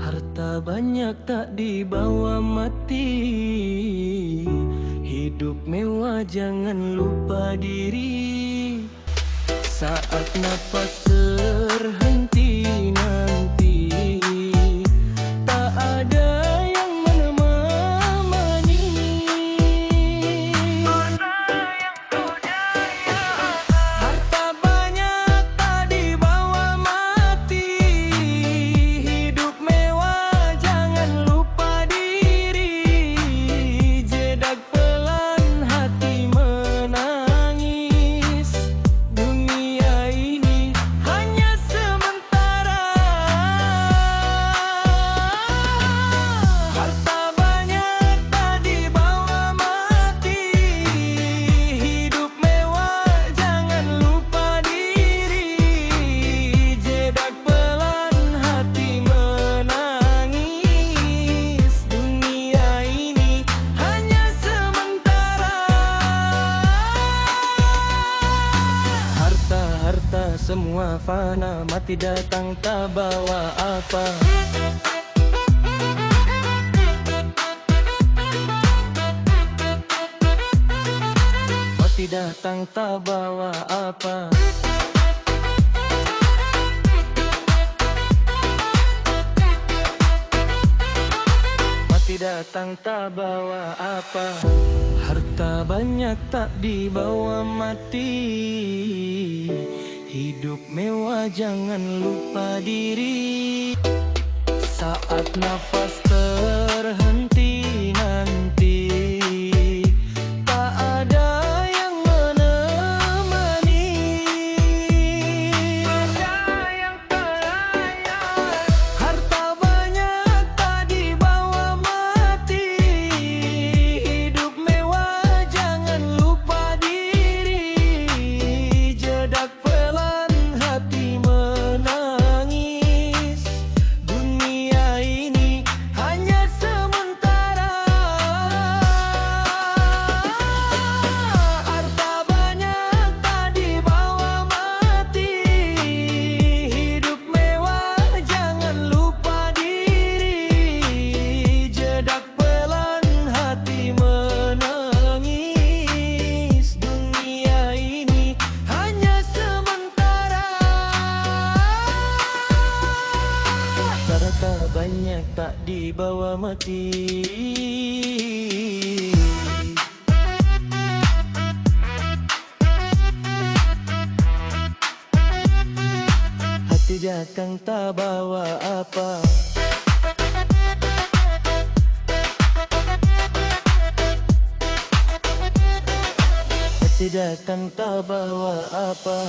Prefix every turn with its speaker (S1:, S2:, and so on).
S1: Harta banyak tak dibawa mati, hidup mewah jangan lupa diri. Saat nafas terhenti nanti, tak ada yang menemani. Harta banyak tak dibawa mati, hidup mewah jangan lupa diri. Jedak pelan hati menangis, dunia ini hanya sementara. Harta banyak tak dibawa mati, hidup mewah jangan lupa diri. Jedak pelan hati menangis, dunia ini hanya sementara. Harta semua fana, mati datang tak bawa apa. Mati datang tak bawa apa. Mati datang tak bawa apa. Harta banyak tak dibawa mati, hidup mewah jangan lupa diri. Saat nafas terhenti nanti, tak ada yang menemani. Harta banyak tak dibawa mati, hidup mewah jangan lupa diri. Jedak pelan hati menangis, dunia ini hanya sementara. Harta banyak tak dibawa mati, hidup mewah jangan lupa diri. Jedak pelan hati menangis, dunia ini hanya sementara. Harta banyak tak dibawa mati, hati datang tak bawa apa. Hati datang tak bawa apa.